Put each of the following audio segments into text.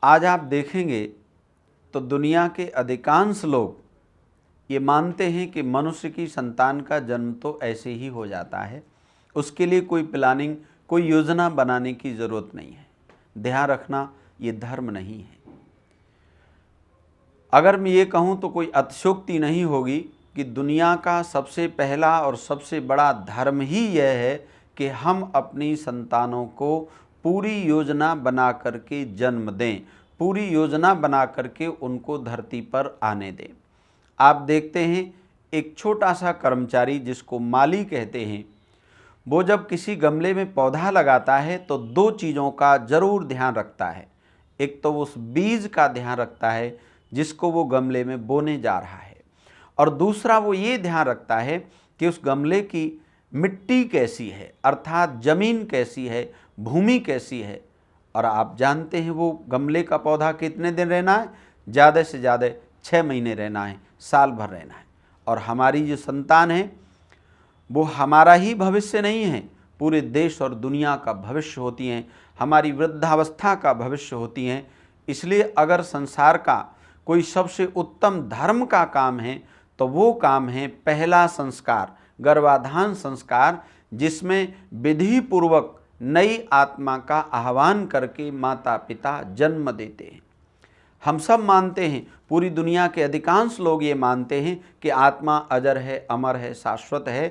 आज आप देखेंगे तो दुनिया के अधिकांश लोग ये मानते हैं कि मनुष्य की संतान का जन्म तो ऐसे ही हो जाता है, उसके लिए कोई प्लानिंग, कोई योजना बनाने की ज़रूरत नहीं है। ध्यान रखना, ये धर्म नहीं है। अगर मैं ये कहूँ तो कोई अतिशयोक्ति नहीं होगी कि दुनिया का सबसे पहला और सबसे बड़ा धर्म ही यह है कि हम अपनी संतानों को पूरी योजना बना करके जन्म दें, पूरी योजना बना करके उनको धरती पर आने दें। आप देखते हैं एक छोटा सा कर्मचारी जिसको माली कहते हैं, वो जब किसी गमले में पौधा लगाता है तो दो चीज़ों का ज़रूर ध्यान रखता है। एक तो उस बीज का ध्यान रखता है जिसको वो गमले में बोने जा रहा है, और दूसरा वो ये ध्यान रखता है कि उस गमले की मिट्टी कैसी है, अर्थात ज़मीन कैसी है, भूमि कैसी है। और आप जानते हैं वो गमले का पौधा कितने दिन रहना है? ज़्यादा से ज़्यादा 6 महीने रहना है, साल भर रहना है। और हमारी जो संतान है वो हमारा ही भविष्य नहीं है, पूरे देश और दुनिया का भविष्य होती हैं, हमारी वृद्धावस्था का भविष्य होती हैं। इसलिए अगर संसार का कोई सबसे उत्तम धर्म का काम है तो वो काम है पहला संस्कार, गर्भाधान संस्कार, जिसमें विधि पूर्वक नई आत्मा का आह्वान करके माता पिता जन्म देते हैं। हम सब मानते हैं, पूरी दुनिया के अधिकांश लोग ये मानते हैं कि आत्मा अजर है, अमर है, शाश्वत है।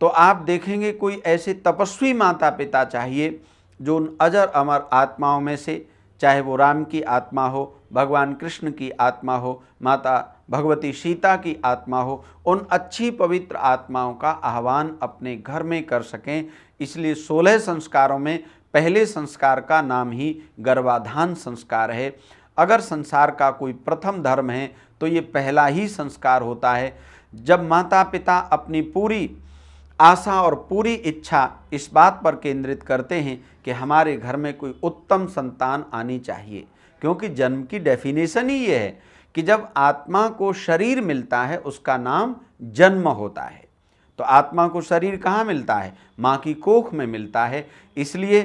तो आप देखेंगे कोई ऐसे तपस्वी माता पिता चाहिए जो उन अजर अमर आत्माओं में से, चाहे वो राम की आत्मा हो, भगवान कृष्ण की आत्मा हो, माता भगवती सीता की आत्मा हो, उन अच्छी पवित्र आत्माओं का आह्वान अपने घर में कर सकें। इसलिए 16 संस्कारों में पहले संस्कार का नाम ही गर्भाधान संस्कार है। अगर संसार का कोई प्रथम धर्म है तो ये पहला ही संस्कार होता है, जब माता पिता अपनी पूरी आशा और पूरी इच्छा इस बात पर केंद्रित करते हैं कि हमारे घर में कोई उत्तम संतान आनी चाहिए। क्योंकि जन्म की डेफिनेशन ही ये है कि जब आत्मा को शरीर मिलता है उसका नाम जन्म होता है। तो आत्मा को शरीर कहाँ मिलता है? माँ की कोख में मिलता है। इसलिए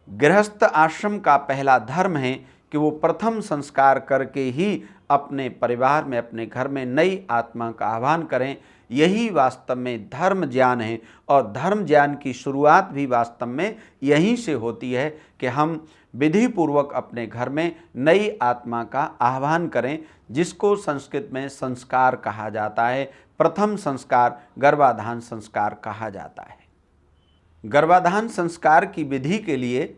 गृहस्थ आश्रम का पहला धर्म है कि वो प्रथम संस्कार करके ही अपने परिवार में, अपने घर में नई आत्मा का आह्वान करें। यही वास्तव में धर्म ज्ञान है, और धर्म ज्ञान की शुरुआत भी वास्तव में यहीं से होती है कि हम विधि पूर्वक अपने घर में नई आत्मा का आह्वान करें, जिसको संस्कृत में संस्कार कहा जाता है। प्रथम संस्कार गर्भाधान संस्कार कहा जाता है। गर्भाधान संस्कार की विधि के लिए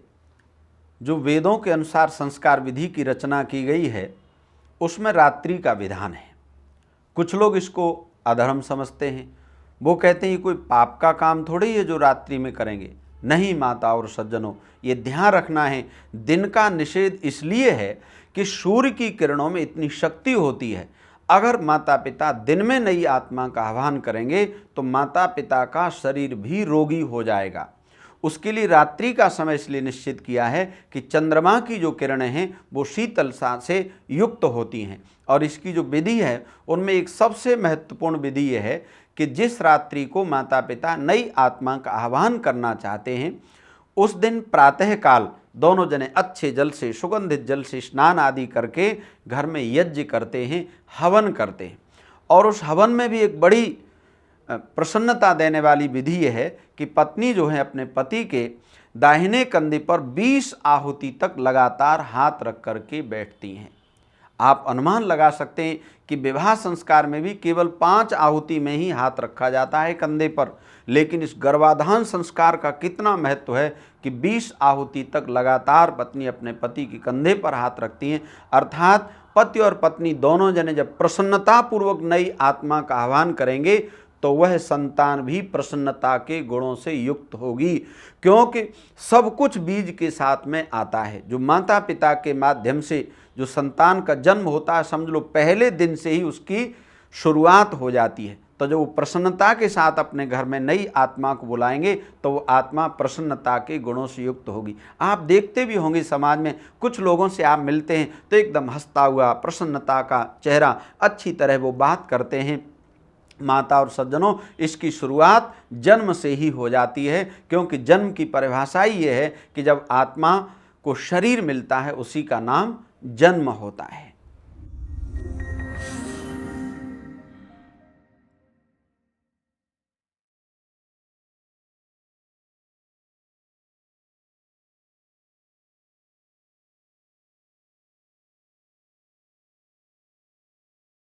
जो वेदों के अनुसार संस्कार विधि की रचना की गई है उसमें रात्रि का विधान है। कुछ लोग इसको अधर्म समझते हैं, वो कहते हैं ये कोई पाप का काम थोड़ी है जो रात्रि में करेंगे। नहीं माता और सज्जनों, ये ध्यान रखना है, दिन का निषेध इसलिए है कि सूर्य की किरणों में इतनी शक्ति होती है। अगर माता पिता दिन में नई आत्मा का आह्वान करेंगे तो माता पिता का शरीर भी रोगी हो जाएगा। उसके लिए रात्रि का समय इसलिए निश्चित किया है कि चंद्रमा की जो किरणें हैं वो शीतलता से युक्त होती हैं। और इसकी जो विधि है उनमें एक सबसे महत्वपूर्ण विधि यह है कि जिस रात्रि को माता पिता नई आत्मा का आह्वान करना चाहते हैं उस दिन प्रातःकाल दोनों जने अच्छे जल से, सुगंधित जल से स्नान आदि करके घर में यज्ञ करते हैं, हवन करते हैं। और उस हवन में भी एक बड़ी प्रसन्नता देने वाली विधि यह है कि पत्नी जो है अपने पति के दाहिने कंधे पर 20 आहुति तक लगातार हाथ रख करके बैठती हैं। आप अनुमान लगा सकते हैं कि विवाह संस्कार में भी केवल 5 आहुति में ही हाथ रखा जाता है कंधे पर, लेकिन इस गर्भाधान संस्कार का कितना महत्व है कि 20 आहुति तक लगातार पत्नी अपने पति के कंधे पर हाथ रखती हैं। अर्थात पति और पत्नी दोनों जने जब प्रसन्नतापूर्वक नई आत्मा का आह्वान करेंगे तो वह संतान भी प्रसन्नता के गुणों से युक्त होगी, क्योंकि सब कुछ बीज के साथ में आता है। जो माता पिता के माध्यम से जो संतान का जन्म होता है, समझ लो पहले दिन से ही उसकी शुरुआत हो जाती है। तो जब वो प्रसन्नता के साथ अपने घर में नई आत्मा को बुलाएंगे तो वो आत्मा प्रसन्नता के गुणों से युक्त होगी। आप देखते भी होंगे समाज में कुछ लोगों से आप मिलते हैं तो एकदम हंसता हुआ, प्रसन्नता का चेहरा, अच्छी तरह वो बात करते हैं। माता और सज्जनों, इसकी शुरुआत जन्म से ही हो जाती है, क्योंकि जन्म की परिभाषा ही ये है कि जब आत्मा को शरीर मिलता है उसी का नाम जन्म होता है।